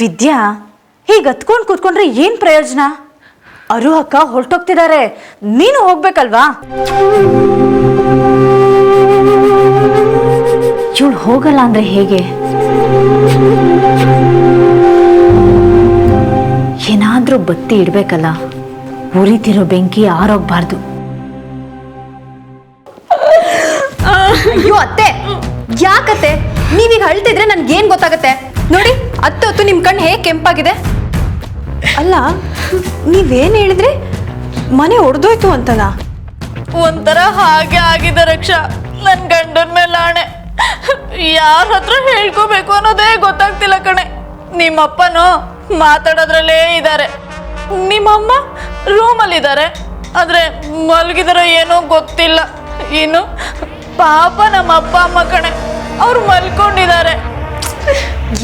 ವಿದ್ಯಾ, ಹೀಗೆ ಹತ್ಕೊಂಡು ಕೂತ್ಕೊಂಡ್ರೆ ಏನು ಪ್ರಯೋಜನ? ಅರು ಅಕ್ಕ ಹೊರಟೋಗ್ತಿದ್ದಾರೆ, ನೀನು ಹೋಗ್ಬೇಕಲ್ವಾ? ಇವಳು ಹೋಗಲ್ಲ ಅಂದ್ರೆ ಹೇಗೆ? ಏನಾದ್ರೂ ಬತ್ತಿ ಇಡ್ಬೇಕಲ್ಲ, ಉರಿತಿರೋ ಬೆಂಕಿ ಆರೋಗ್ಬಾರ್ದು. ಅಯ್ಯೋ ಅತ್ತೆ, ಯಾಕತ್ತೆ ನೀವೀಗ ಅಳ್ತಿದ್ರೆ ನನ್ಗೇನ್ ಗೊತ್ತಾಗತ್ತೆ? ನೋಡಿ ಹೊತ್ತು ನಿಮ್ ಕಣ್ಣು ಹೇಗೆ ಕೆಂಪಾಗಿದೆ. ಅಲ್ಲ, ನೀವೇನ್ ಹೇಳಿದ್ರಿ? ಮನೆ ಒಡೆದೋಯ್ತು ಅಂತನ? ಒಂಥರ ಹಾಗೆ ಆಗಿದೆ ರಕ್ಷಾ. ನನ್ ಗಂಡನ ಮೇಲೆ ಆಣೆ, ಯಾರ ಹತ್ರ ಹೇಳ್ಕೋಬೇಕು ಅನ್ನೋದೇ ಗೊತ್ತಾಗ್ತಿಲ್ಲ ಕಣೆ. ನಿಮ್ಮಪ್ಪನೂ ಮಾತಾಡೋದ್ರಲ್ಲೇ ಇದ್ದಾರೆ, ನಿಮ್ಮಮ್ಮ ರೂಮಲ್ಲಿ ಇದ್ದಾರೆ, ಆದ್ರೆ ಮಲಗಿದಾರ ಏನೋ ಗೊತ್ತಿಲ್ಲ. ಇನ್ನು ಪಾಪ ನಮ್ಮ ಅಪ್ಪ ಅಮ್ಮ ಕಣೆ, ಅವ್ರು ಮಲ್ಕೊಂಡಿದ್ದಾರೆ.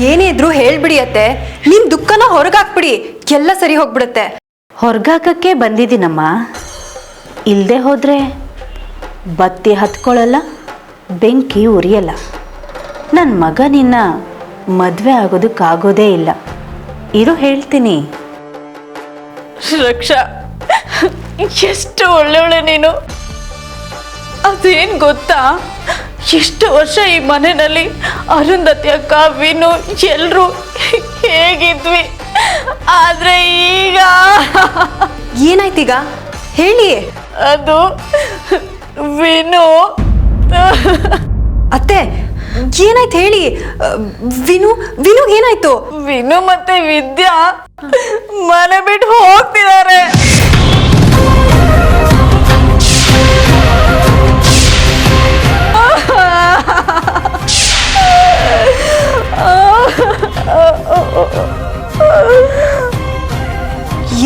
ಏನೇ ಇದ್ರು ಹೇಳ್ಬಿಡಿ ಅತ್ತೆ, ನಿಮ್ ದುಃಖನ ಹೊರಗಾಕ್ಬಿಡಿ, ಎಲ್ಲ ಸರಿ ಹೋಗ್ಬಿಡುತ್ತೆ. ಹೊರ್ಗಾಕಕ್ಕೆ ಬಂದಿದ್ದೀನಮ್ಮ. ಇಲ್ಲದೆ ಹೋದ್ರೆ ಬತ್ತಿ ಹತ್ಕೊಳ್ಳಲ್ಲ, ಬೆಂಕಿ ಉರಿಯಲ್ಲ. ನನ್ನ ಮಗ ನಿನ್ನ ಮದುವೆ ಆಗೋದಕ್ಕಾಗೋದೇ ಇಲ್ಲ. ಇರು ಹೇಳ್ತೀನಿ. ರಕ್ಷಾ, ಎಷ್ಟು ಒಳ್ಳೆ ನೀನು. ಅದೇನ್ ಗೊತ್ತಾ, ಎಷ್ಟು ವರ್ಷ ಈ ಮನೆಯಲ್ಲಿ ಅರುಂಧತಿ ಅಕ್ಕ, ವಿನು ಎಲ್ರು ಹೇಗಿದ್ವಿ. ಆದ್ರೆ ಈಗ ಏನಾಯ್ತೀಗ ಹೇಳಿ. ಅದು ವಿನು. ಅತ್ತೆ ಏನಾಯ್ತು ಹೇಳಿ. ವಿನು ಏನಾಯ್ತು? ವಿನು ಮತ್ತೆ ವಿದ್ಯಾ ಮನೆ ಬಿಟ್ಟು ಹೋಗ್ತಿದ್ದಾರೆ.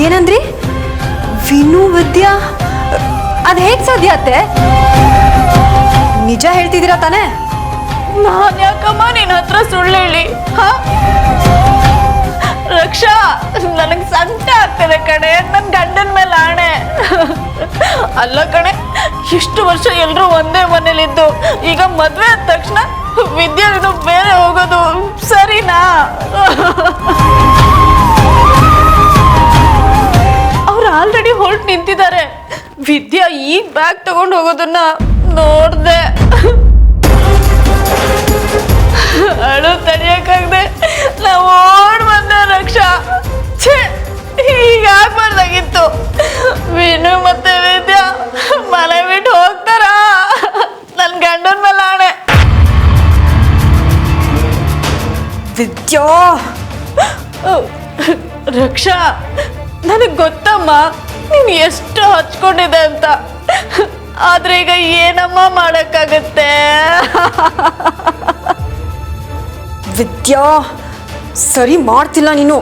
ಏನಂದ್ರಿ? ವಿನು ವಿದ್ಯಾ ಅದ್ ಹೇಗ್ ಸಾಧ್ಯ ಅತ್ತೆ? ನಿಜ ಹೇಳ್ತಿದ್ದೀರಾ ತಾನೇ? ನಾನ್ ಯಾಕಮ್ಮ ನಿನ್ನ ಹತ್ರ ಸುಳ್ಳು ಹೇಳಿ? ರಕ್ಷಾ, ನನಗ್ ಸಂಕಟ ಆಗ್ತಿದೆ ಕಣೆ, ನನ್ ಗಂಡನ ಮೇಲೆ ಆಣೆ. ಅಲ್ಲ ಕಣೆ, ಇಷ್ಟು ವರ್ಷ ಎಲ್ರು ಒಂದೇ ಮನೇಲಿದ್ದು ಈಗ ಮದ್ವೆ ಆದ ತಕ್ಷಣ ವಿದ್ಯಾ ಇದು ಬೇರೆ ಹೋಗೋದು ಸರಿನಾ? ಅವ್ರು ಆಲ್ರೆಡಿ ಹೊರಟು ನಿಂತಿದ್ದಾರೆ. ವಿದ್ಯಾ ಈಗ ಬ್ಯಾಗ್ ತಗೊಂಡು ಹೋಗೋದನ್ನ ನೋಡ್ದೆ. ಅಳು ತಡಿಯಕ್ಕಾಗದೆ ನಾವು ಓಡ್ ಬಂದೆ ರಕ್ಷಾ. ಹೀಗಾಗ್ಬಾರ್ದಾಗಿತ್ತು. ವಿನು ಮತ್ತೆ ವಿದ್ಯಾ ಮನೆ ಬಿಟ್ಟು ಹೋಗ್ತಾರ? ನನ್ ಗಂಡನ ಮೇಲೆ ಆಣೆ. ವಿದ್ಯಾ ರಕ್ಷಾ, ನನಗ್ ಗೊತ್ತಮ್ಮ ನೀನ್ ಎಷ್ಟು ಹಚ್ಕೊಂಡಿದೆ ಅಂತ. ಆದ್ರೆ ಈಗ ಏನಮ್ಮ ಮಾಡಕ್ಕಾಗತ್ತೆ? ವಿದ್ಯಾ ಸರಿ ಮಾಡ್ತಿಲ್ಲ ನೀನು,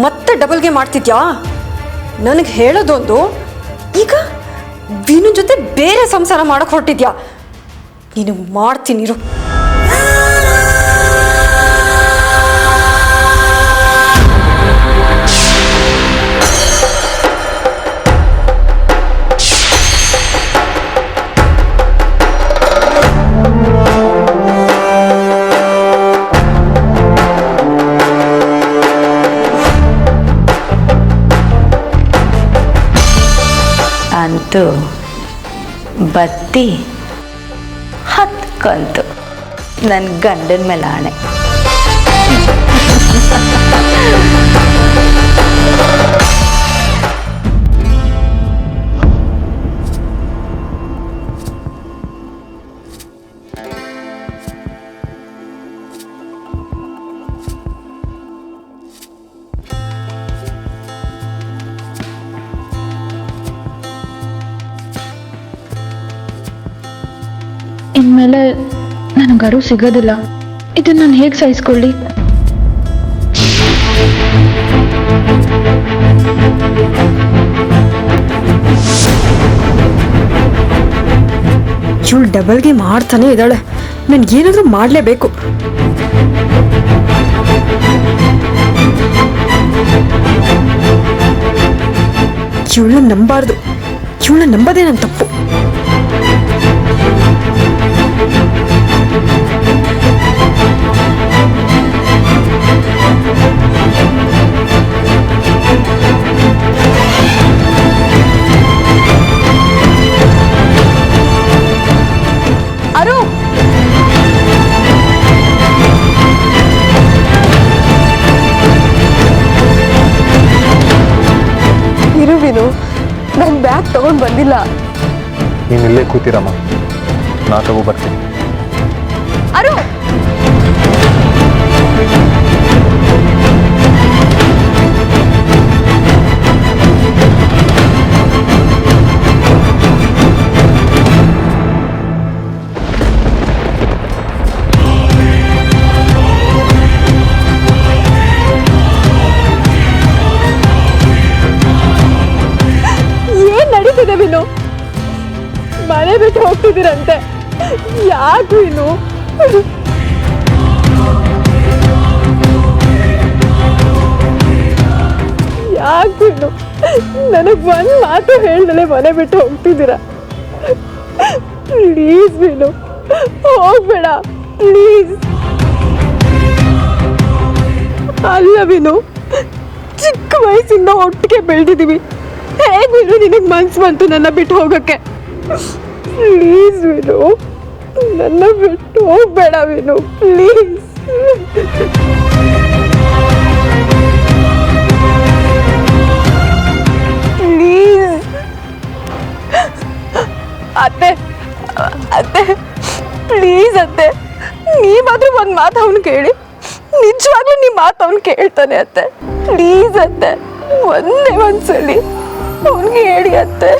ಮತ್ತೆ ಡಬಲ್ಗೆ ಮಾಡ್ತಿದ್ಯಾ? ನನಗೆ ಹೇಳೋದೊಂದು, ಈಗ ವಿನು ಜೊತೆ ಬೇರೆ ಸಂಸಾರ ಮಾಡಕ್ ಹೊರಟಿದ್ಯಾ? ನೀನು ಮಾಡ್ತೀನಿರು. ಅಂತೂ ಬತ್ತಿ ಹತ್ಕಂತು ನನ್ನ ಗಂಡನ ಮೇಲೆ ಆಣೆ. ಇನ್ಮೇಲೆ ನನಗೆ ಅರು ಸಿಗೋದಿಲ್ಲ. ಇದನ್ನ ನಾನು ಹೇಗೆ ಸಹಿಸ್ಕೊಳ್ಳಿ? ಇವಳು ಡಬಲ್ಗೆ ಮಾಡ್ತಾನೆ ಇದ್ದಾಳೆ, ನನ್ಗೇನಾದ್ರೂ ಮಾಡಲೇಬೇಕು. ಇವಳನ್ನ ನಂಬಾರ್ದು, ಇವಳನ್ನ ನಂಬದೇ ನನ್ನ ತಪ್ಪು. ತಗೊಂಡ್ ಬಂದಿಲ್ಲ. ನೀನು ಇಲ್ಲೇ ಕೂತಿರಮ್ಮ, ನಾ ತಗೋ ಬರ್ತೀನಿ. ಅರು ಏನ್ ನಡೀತಿದೆ ವಿನು? ಮನೆ ಬಿಟ್ಟು ಹೋಗ್ತಿದ್ದೀರಂತೆ, ಯಾಕು ಇನ್ನು? ಯಾಕು ಇನ್ನು ನನಗ್ ಒಂದ್ ಮಾತು ಹೇಳ್ದಲೆ ಮನೆ ಬಿಟ್ಟು ಹೋಗ್ತಿದ್ದೀರಾ? ಪ್ಲೀಸ್ ವಿನು, ಹೋಗ್ಬೇಡ ಪ್ಲೀಸ್. ಅಲ್ಲ ವಿನು, ಚಿಕ್ಕ ವಯಸ್ಸಿಂದ ಒಟ್ಟಿಗೆ ಬೆಳೆದಿದ್ದೀವಿ. ಹೇಗೆ ವಿನು ನಿನಗೆ ಮನ್ಸು ಬಂತು ನನ್ನ ಬಿಟ್ಟು ಹೋಗಕ್ಕೆ? ಪ್ಲೀಸ್ ವಿನು, ನನ್ನ ಬಿಟ್ಟು ಹೋಗ್ಬೇಡ ವಿನು, ಪ್ಲೀಸ್. ಪ್ಲೀಸ್ ಅತ್ತೆ, ಅತ್ತೆ ಪ್ಲೀಸ್ ಅತ್ತೆ, ನೀವಾದ್ರೂ ಒಂದು ಮಾತು ಅವನು ಕೇಳಿ. ನಿಜವಾಗ್ಲೂ ನಿಮ್ಮ ಮಾತು ಅವನು ಕೇಳ್ತಾನೆ ಅತ್ತೆ. ಪ್ಲೀಸ್ ಅತ್ತೆ, ಒಂದೇ ಒಂದ್ಸಲಿ ಅವನಿಗೆ ಹೇಳಿ ಅತ್ತೆ.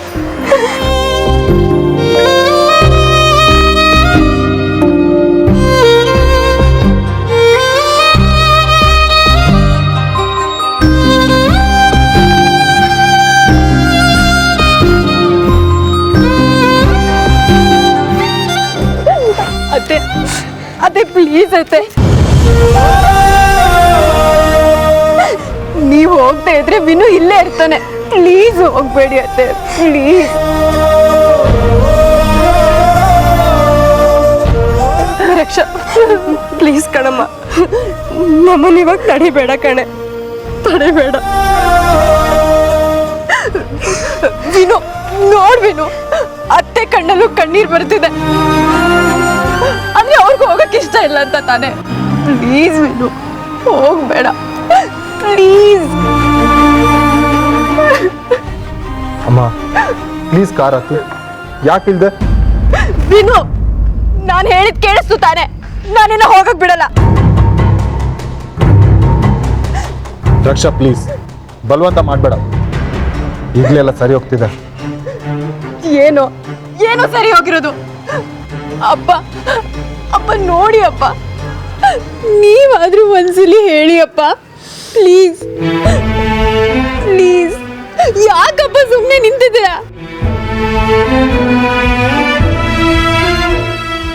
ಅತ್ತೆ, ಅತ್ತೆ ಪ್ಲೀಸ್ ಅತ್ತೆ, ನೀವು ಹೋಗ್ತಾ ಇದ್ರೆ ವಿನು ಇಲ್ಲೇ ಇರ್ತಾನೆ. ಪ್ಲೀಸ್ ಹೋಗ್ಬೇಡಿ ಅತ್ತೆ, ಪ್ಲೀಸ್. ರಕ್ಷಾ ಪ್ಲೀಸ್ ಕಣಮ್ಮ, ನಮ್ಮನ್ನ ಇವಾಗ ತಡಿಬೇಡ ಕಣೆ, ತಡಿಬೇಡ. ವಿನು ನೋಡ್ ವಿನು, ಅತ್ತೆ ಕಣ್ಣಲ್ಲೂ ಕಣ್ಣೀರ್ ಬರ್ತಿದೆ. ಅಂದ್ರೆ ಅವ್ರಿಗೂ ಹೋಗಕ್ಕೆ ಇಷ್ಟ ಇಲ್ಲ ಅಂತ ತಾನೆ. ಪ್ಲೀಸ್ ವಿನು, ಹೋಗ್ಬೇಡ ಪ್ಲೀಸ್. ಅಮ್ಮ ಪ್ಲೀಸ್ ಕಾರ್ ಹತ್ತು. ಯಾಕಿಲ್ದೆ? ವಿನು, ನಾನು ಹೇಳಿದ್ ಕೇಳಿಸ್ತು ತಾನೆ? ನಾನಿನ್ನ ಹೋಗಕ್ ಬಿಡಲ್ಲ. ರಕ್ಷಾ ಪ್ಲೀಸ್, ಬಲವಂತ ಮಾಡಬೇಡ. ಈಗಲೆಲ್ಲ ಸರಿ ಹೋಗ್ತಿದೆ. ಏನೋ ಏನೋ ಸರಿ ಹೋಗಿರೋದು. ಅಪ್ಪ, ಅಪ್ಪ ನೋಡಿ ಅಪ್ಪ, ನೀವಾದ್ರೂ ಒಂದ್ಸಲಿ ಹೇಳಿ ಅಪ್ಪ, ಪ್ಲೀಸ್ ಪ್ಲೀಸ್. ಯಾಕಪ್ಪ ಸುಮ್ಮನೆ ನಿಂತಿದ್ದೀರಾ?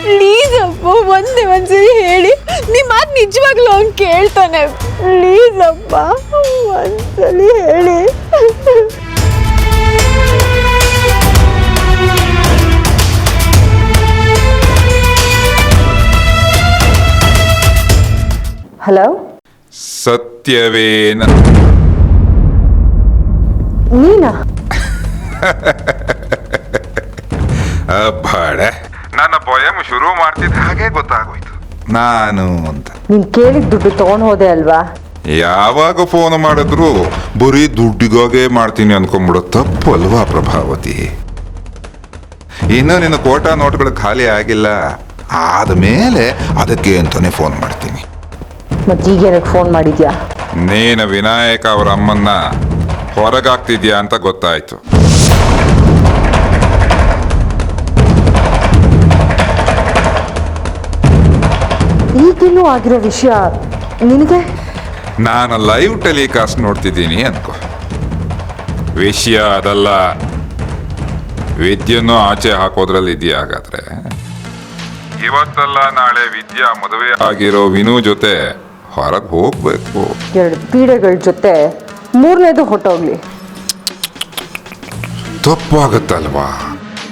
ಪ್ಲೀಸ್ ಅಪ್ಪ, ಒಂದ್ಸಲಿ ಹೇಳಿ. ನಿಮ್ಮ ಮಾತು ನಿಜವಾಗ್ಲೂ ಅವ್ನು ಕೇಳ್ತಾನೆ. ಪ್ಲೀಸ್ ಅಪ್ಪ, ಒಂದ್ಸಲಿ ಹೇಳಿ. ಹಲೋ, ಸತ್ಯವೇನ? ನೀನಾ? ಅಬ್ಬಾಡ, ನನ್ನ ಪೊಯಮ್ ಶುರು ಮಾಡ್ತಿದ್ದ ಹಾಗೆ ಗೊತ್ತಾಗೋಯ್ತು ನಾನು ಅಂತ. ನೀನ್ ಕೇಳಿದ ದುಡ್ಡು ತಗೊಂಡ್ ಹೋದೆ ಅಲ್ವಾ? ಯಾವಾಗ ಫೋನ್ ಮಾಡಿದ್ರು ಬರೀ ದುಡ್ಡಿಗಾಗೆ ಮಾಡ್ತೀನಿ ಅನ್ಕೊಂಡ್ಬಿಡೋ ತಪ್ಪು ಅಲ್ವಾ ಪ್ರಭಾವತಿ? ಇನ್ನು ನಿನ್ನ ಕೋಟಾ ನೋಟ್ಗಳು ಖಾಲಿ ಆಗಿಲ್ಲ, ಆದ್ಮೇಲೆ ಅದಕ್ಕೆ ಅಂತಾನೆ ಫೋನ್ ಮಾಡ್ತೀನಿ. ಮತ್ತೀಗೇನಕ್ಕೆ ಫೋನ್ ಮಾಡಿದ್ಯಾ? ನೀನು ವಿನಾಯಕ ಅವರ ಅಮ್ಮನ್ನ ಹೊರಗಾಗ್ತಿದ್ಯಾ ಅಂತ ಗೊತ್ತಾಯ್ತು. ಈಗಿನ್ನೂ ಆಗಿರೋ ವಿಷಯ ನಿನಗೆ? ನಾನು ಲೈವ್ ಟೆಲಿಕಾಸ್ಟ್ ನೋಡ್ತಿದ್ದೀನಿ ಅನ್ಕೋ. ವಿಷಯ ಅದಲ್ಲ, ವಿದ್ಯೆಯನ್ನು ಆಚೆ ಹಾಕೋದ್ರಲ್ಲಿ ಇದೆಯಾ? ಹಾಗಾದ್ರೆ ಇವತ್ತಲ್ಲ ನಾಳೆ ವಿದ್ಯಾ ಮದುವೆ ಆಗಿರೋ ವಿನು ಜೊತೆ ಹೊರಗೆ ಹೋಗ್ಬೇಕು. 2 ಪೀಡೆಗಳ ಜೊತೆ 3ನೇದು ಹೊಟ್ಟೋಗ್ಲಿ. ತಪ್ಪಾಗತ್ತಲ್ವಾ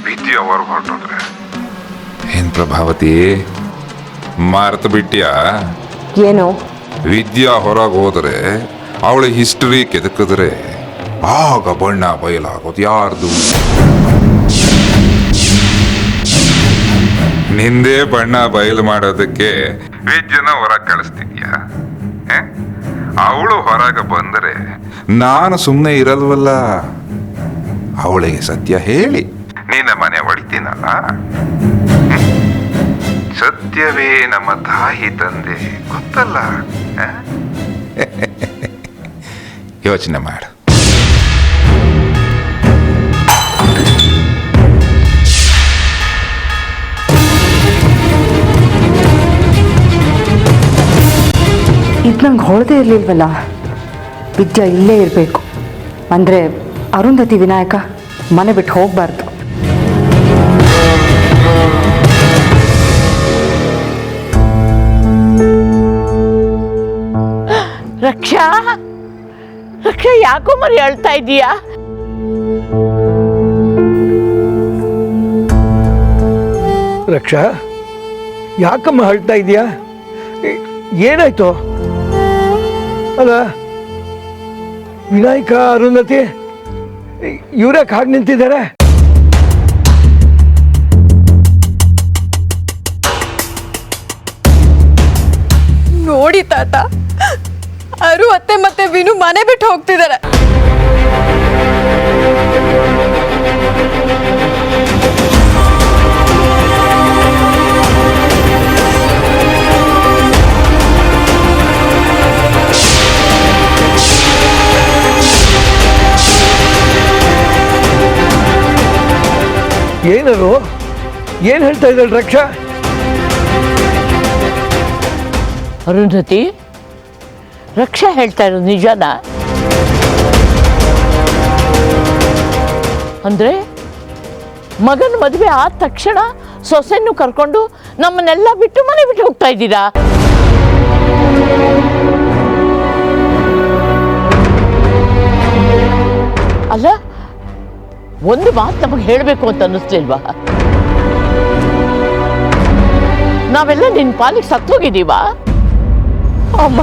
ವಿದ್ಯೆ ಹೊರಗೆ ಹೊರಟೋದ್ರೆ? ಏನ್ ಪ್ರಭಾವತಿ, ಮರ್ತು ಬಿಟ್ಯಾ? ಏನು? ವಿದ್ಯಾ ಹೊರಗೆ ಹೋದ್ರೆ ಅವಳ ಹಿಸ್ಟರಿ ಕೆದಕಿದ್ರೆ ಆಗ ಬಣ್ಣ ಬಯಲಾಗೋದು ಯಾರ್ದು? ನಿಂದೇ ಬಣ್ಣ ಬಯಲು ಮಾಡೋದಕ್ಕೆ ವಿದ್ಯೆನ ಹೊರಗೆ ಕಳಿಸ್ತಿದ್ಯಾ? ಅವಳು ಹೊರಗೆ ಬಂದರೆ ನಾನು ಸುಮ್ಮನೆ ಇರಲ್ವಲ್ಲ. ಅವಳಿಗೆ ಸತ್ಯ ಹೇಳಿ ನಿನ್ನ ಮನೆ ಒಳಿತೀನಲ್ಲ. ಸತ್ಯವೇ ನಮ್ಮ ತಾಯಿ ತಂದೆ ಗೊತ್ತಲ್ಲ. ಯೋಚನೆ ಮಾಡು. ಇದು ನಂಗೆ ಹೊಳದೇ ಇರಲಿಲ್ವಲ್ಲ. ವಿದ್ಯಾ ಇಲ್ಲೇ ಇರಬೇಕು ಅಂದರೆ ಅರುಂಧತಿ ವಿನಾಯಕ ಮನೆ ಬಿಟ್ಟು ಹೋಗಬಾರ್ದು. ರಕ್ಷಾ ರಕ್ಷಾ ಯಾಕೋ ಮರಿ ಅಳ್ತಾ ಇದೀಯಾ? ರಕ್ಷಾ, ಯಾಕಮ್ಮ ಅಳ್ತಾ ಇದೀಯಾ? ಏನಾಯ್ತು? ಅಲ್ಲ, ವಿನಾಯಕ ಅರುಂಧತಿ ಇವ್ರ್ಯಾಕೆ ಹಾಗೆ ನಿಂತಿದ್ದಾರೆ? ನೋಡಿ ತಾತ, ಅರು ಅತ್ತೆ ಮತ್ತೆ ವಿನು ಮನೆ ಬಿಟ್ಟು ಹೋಗ್ತಿದ್ದಾರೆ. ಏನರು ಏನ್ ಹೇಳ್ತಾ ಇದ್ದಾಳೆ ರಕ್ಷಾ? ಅರುಂಧತಿ, ರಕ್ಷಾ ಹೇಳ್ತಾ ಇರೋದು ನಿಜನಾ? ಅಂದ್ರೆ ಮಗನ ಮದುವೆ ಆದ ತಕ್ಷಣ ಸೊಸೆಯನ್ನು ಕರ್ಕೊಂಡು ನಮ್ಮನ್ನೆಲ್ಲ ಬಿಟ್ಟು ಮನೆ ಬಿಟ್ಟು ಹೋಗ್ತಾ ಇದ್ದೀರಾ? ಅಲ್ಲ, ಒಂದು ಮಾತು ನಮಗೆ ಹೇಳಬೇಕು ಅಂತ ಅನ್ನಿಸ್ಲಿಲ್ವಾ? ನಾವೆಲ್ಲ ನಿನ್ನ ಪಾಲಿಗೆ ಸತ್ತೋಗಿದ್ದೀವಾ? ಅಮ್ಮ,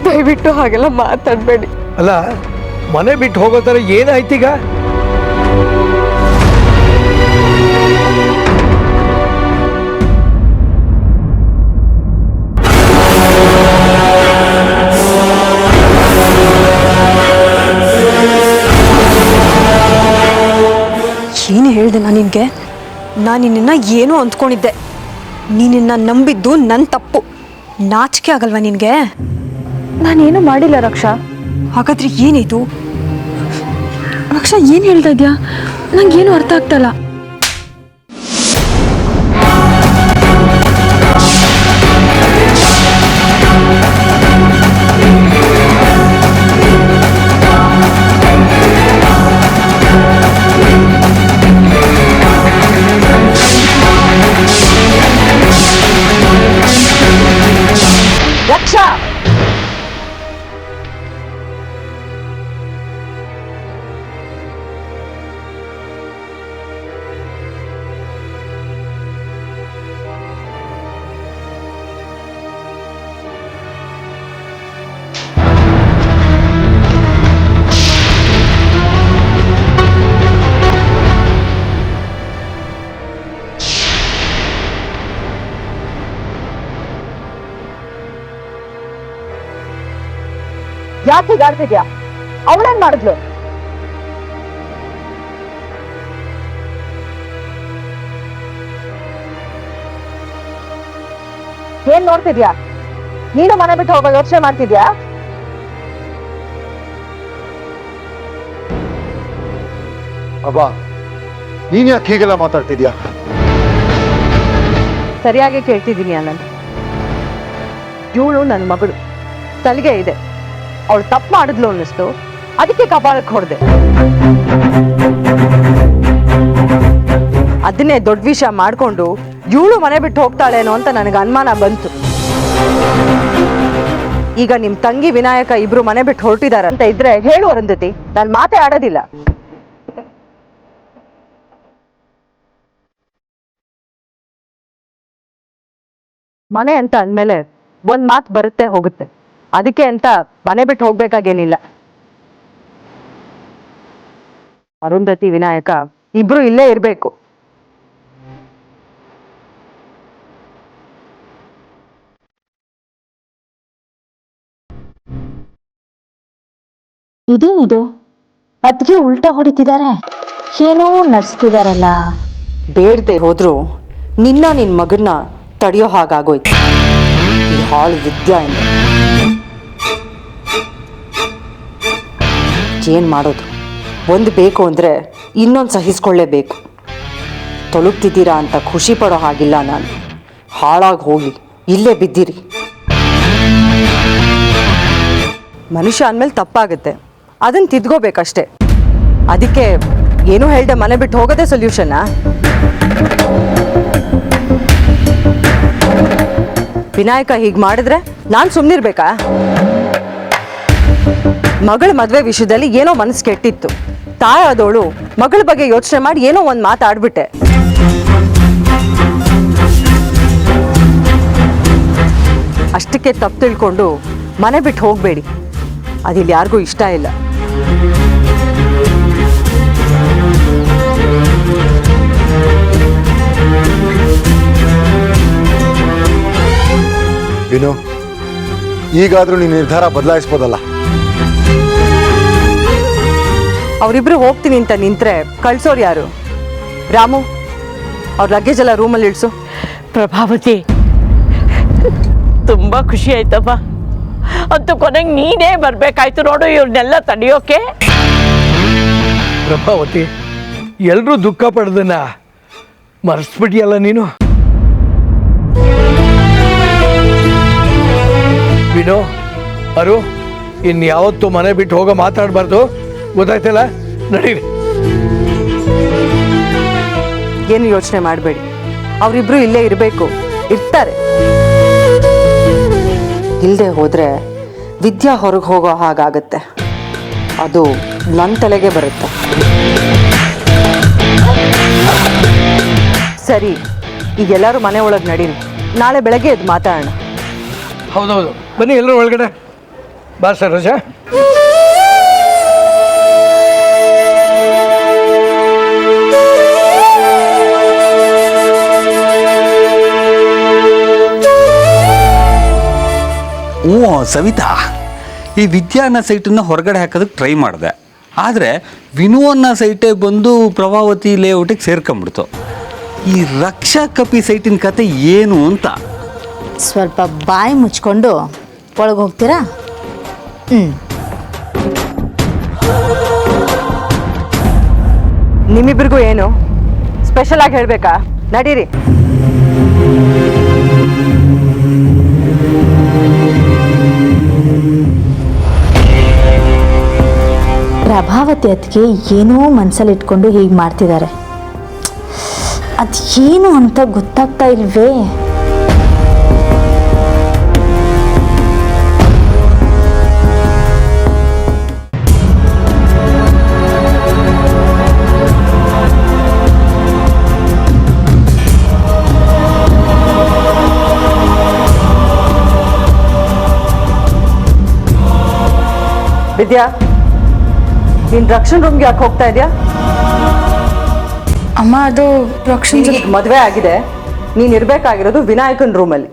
ದಯವಿಟ್ಟು ಹಾಗೆಲ್ಲ ಮಾತಾಡಬೇಡಿ. ಅಲ್ಲ, ಮನೆ ಬಿಟ್ಟು ಹೋಗೋ ಥರ ಏನಾಯ್ತೀಗ? ಏನು ಹೇಳಿದೆ ನಾನು ನಿನಗೆ? ನಾನು ನಿನ್ನ ಏನೋ ಅಂದ್ಕೊಂಡಿದ್ದೆ. ನೀನಿನ್ನ ನಂಬಿದ್ದು ನನ್ನ ತಪ್ಪು. ನಾಚಿಕೆ ಆಗಲ್ವಾ ನಿನಗೆ? ನಾನೇನು ಮಾಡಿಲ್ಲ ರಕ್ಷಾ. ಹಾಗಾದ್ರೆ ಏನಿದು? ರಕ್ಷಾ, ಏನು ಹೇಳ್ತಾ ಇದೆಯಾ? ನಂಗೇನು ಅರ್ಥ ಆಗ್ತಲ್ಲ. ರಕ್ಷಾ, ಯಾಕೆ ಹೀಗಾಡ್ತಿದ್ಯಾ? ಅವಳೇನ್ ಮಾಡಿದ್ಲು? ಏನ್ ನೋಡ್ತಿದ್ಯಾ? ನೀನು ಮನೆ ಬಿಟ್ಟು ಹೋಗೋ ಯೋಚನೆ ಮಾಡ್ತಿದ್ಯಾ? ಅಬ್ಬಾ, ನೀನ್ ಯಾಕೆ ಹೀಗೆಲ್ಲ ಮಾತಾಡ್ತಿದ್ಯಾ? ಸರಿಯಾಗಿ ಕೇಳ್ತಿದ್ದೀನಿ ಆನಂದ್. ಇವಳು ನನ್ನ ಮಗಳು, ಸಲಿಗೆ ಇದೆ. ಅವಳು ತಪ್ಪು ಮಾಡಿದ್ಲು ಅನ್ನಿಸ್ತು, ಅದಕ್ಕೆ ಕಪಾಳಕ್ಕೆ ಹೊಡೆದೆ. ಅದನ್ನೇ ದೊಡ್ಡ ವಿಷಯ ಮಾಡ್ಕೊಂಡು ಇವಳು ಮನೆ ಬಿಟ್ಟು ಹೋಗ್ತಾಳೇನೋ ಅಂತ ನನಗೆ ಅನುಮಾನ ಬಂತು. ಈಗ ನಿಮ್ ತಂಗಿ ವಿನಾಯಕ ಇಬ್ರು ಮನೆ ಬಿಟ್ಟು ಹೊರಟಿದಾರ ಅಂತ ಇದ್ರೆ ಹೇಳು ಅರುಂಧತಿ, ನಾನು ಮಾತೇ ಆಡೋದಿಲ್ಲ. ಮನೆ ಅಂತ ಅಂದ್ಮೇಲೆ ಒಂದ್ ಮಾತು ಬರುತ್ತೆ ಹೋಗುತ್ತೆ. ಅದಕ್ಕೆ ಅಂತ ಮನೆ ಬಿಟ್ಟು ಹೋಗ್ಬೇಕಾಗೇನಿಲ್ಲ. ಅರುಂಧತಿ ವಿನಾಯಕ ಇಬ್ರು ಇಲ್ಲೇ ಇರ್ಬೇಕು. ಇದು ಅದಕ್ಕೆ ಉಲ್ಟಾ ಹೊಡಿತಿದ್ದಾರೆ, ಏನೋ ನಡೆಸ್ತಿದಾರಲ್ಲ. ಬೇಡದೆ ಹೋದ್ರು ನಿನ್ನ ಮಗನ್ನ ತಡೆಯೋ ಹಾಗಾಗೋಯ್ತು ಈ ಹಾಳು ವಿದ್ಯಾ ಎಂದು. ಏನ್ ಮಾಡೋದು? ಒಂದು ಬೇಕು ಅಂದ್ರೆ ಇನ್ನೊಂದು ಸಹಿಸ್ಕೊಳ್ಳೇಬೇಕು. ತೊಲಗ್ತಿದ್ದೀರಾ ಅಂತ ಖುಷಿ ಪಡೋ ಹಾಗಿಲ್ಲ ನಾನು. ಹಾಳಾಗಿ ಹೋಗಿ ಇಲ್ಲೇ ಬಿದ್ದಿರಿ. ಮನುಷ್ಯ ಅಂದಮೇಲೆ ತಪ್ಪಾಗುತ್ತೆ, ಅದನ್ನ ತಿದ್ಕೋಬೇಕಷ್ಟೆ. ಅದಕ್ಕೆ ಏನೂ ಹೇಳ್ದೆ ಮನೆ ಬಿಟ್ಟು ಹೋಗೋದೇ ಸೊಲ್ಯೂಷನ್ನಾ? ವಿನಾಯಕ ಹೀಗೆ ಮಾಡಿದ್ರೆ ನಾನು ಸುಮ್ಮನಿರ್ಬೇಕಾ? ಮಗಳ ಮದುವೆ ವಿಷಯದಲ್ಲಿ ಏನೋ ಮನಸ್ಸು ಕೆಟ್ಟಿತ್ತು. ತಾಯಾದವಳು ಮಗಳ ಬಗ್ಗೆ ಯೋಚನೆ ಮಾಡಿ ಏನೋ ಒಂದು ಮಾತಾಡ್ಬಿಟ್ಟೆ. ಅಷ್ಟಕ್ಕೆ ತಪ್ಪು ತಿಳ್ಕೊಂಡು ಮನೆ ಬಿಟ್ಟು ಹೋಗಬೇಡಿ, ಅದಿಲ್ಲಿ ಯಾರಿಗೂ ಇಷ್ಟ ಇಲ್ಲ. ವಿನು, ಈಗಾದ್ರೂ ನೀನು ನಿರ್ಧಾರ ಬದಲಾಯಿಸ್ಬೋದಲ್ಲ. ಅವರಿಬ್ರು ಹೋಗ್ತೀನಿ ಅಂತ ನಿಂತ್ರೆ ಕಳ್ಸೋರು ಯಾರು? ರಾಮು, ಅವ್ರ ಲಗೇಜ್ ಎಲ್ಲ ರೂಮಲ್ಲಿ ಇಳಿಸು. ಪ್ರಭಾವತಿ, ತುಂಬ ಖುಷಿ ಆಯ್ತಪ್ಪ. ಅಂತೂ ಕೊನೆಗೆ ನೀನೇ ಬರಬೇಕಾಯ್ತು ನೋಡು ಇವ್ರನ್ನೆಲ್ಲ ತಡೆಯೋಕೆ. ಪ್ರಭಾವತಿ, ಎಲ್ಲರೂ ದುಃಖ ಪಡ್ದನ್ನ ಮರೆಸ್ಬಿಟ್ಟಿಯಲ್ಲ ನೀನು. ವಿನೋ, ಅರು, ಇನ್ಯಾವತ್ತೂ ಮನೆ ಬಿಟ್ಟು ಹೋಗೋ ಮಾತಾಡಬಾರ್ದು, ಗೊತ್ತಾಯ್ತಲ್ಲ? ನಡೀರಿ. ಏನು ಯೋಚನೆ ಮಾಡಬೇಡಿ, ಅವರಿಬ್ರು ಇಲ್ಲೇ ಇರಬೇಕು, ಇರ್ತಾರೆ. ಇಲ್ಲದೆ ಹೋದ್ರೆ ವಿದ್ಯಾ ಹೊರಗೆ ಹೋಗೋ ಹಾಗಾಗತ್ತೆ. ಅದು ನನ್ನ ತಲೆಗೆ ಬರುತ್ತೆ. ಸರಿ, ಈಗೆಲ್ಲರೂ ಮನೆ ಒಳಗೆ ನಡೀರಿ, ನಾಳೆ ಬೆಳಗ್ಗೆ ಎದ್ದು ಮಾತಾಡೋಣ. ಹೌದೌದು, ಬನ್ನಿ ಎಲ್ಲರೂ ಒಳಗಡೆ. ಬಾ ಸರೋಜ. ಸವಿತಾ, ಈ ವಿದ್ಯಾ ಅನ್ನೋ ಸೈಟನ್ನು ಹೊರಗಡೆ ಹಾಕೋದಕ್ಕೆ ಟ್ರೈ ಮಾಡಿದೆ. ಆದರೆ ವಿನು ಅನ್ನೋ ಸೈಟೇ ಬಂದು ಪ್ರಭಾವತಿ ಲೇಔಟಿಗೆ ಸೇರ್ಕೊಂಬಿಡ್ತು. ಈ ರಕ್ಷಾ ಕಪಿ ಸೈಟಿನ ಕತೆ ಏನು ಅಂತ. ಸ್ವಲ್ಪ ಬಾಯಿ ಮುಚ್ಕೊಂಡು ಒಳಗೆ ಹೋಗ್ತೀರಾ? ನಿಮ್ಮಿಬ್ರಿಗೂ ಏನು ಸ್ಪೆಷಲ್ ಆಗಿ ಹೇಳ್ಬೇಕಾ? ನಡೀರಿ. ಪ್ರಭಾವತಿ ಅದಕ್ಕೆ ಏನೋ ಮನಸ್ಸಲ್ಲಿ ಇಟ್ಕೊಂಡು ಹೀಗೆ ಮಾಡ್ತಿದ್ದಾರೆ. ಅದೇನು ಅಂತ ಗೊತ್ತಾಗ್ತಾ ಇಲ್ವೇ? ವಿದ್ಯಾ, ನೀನ್ ರಕ್ಷಣ್ ರೂಮ್ಗೆ ಯಾಕೆ ಹೋಗ್ತಾ ಇದೆಯಾ? ಅಮ್ಮ, ಅದು ರಕ್ಷಣ್ ಮದುವೆ ಆಗಿದೆ, ನೀನ್ ಇರ್ಬೇಕಾಗಿರೋದು ವಿನಾಯಕನ್ ರೂಮಲ್ಲಿ.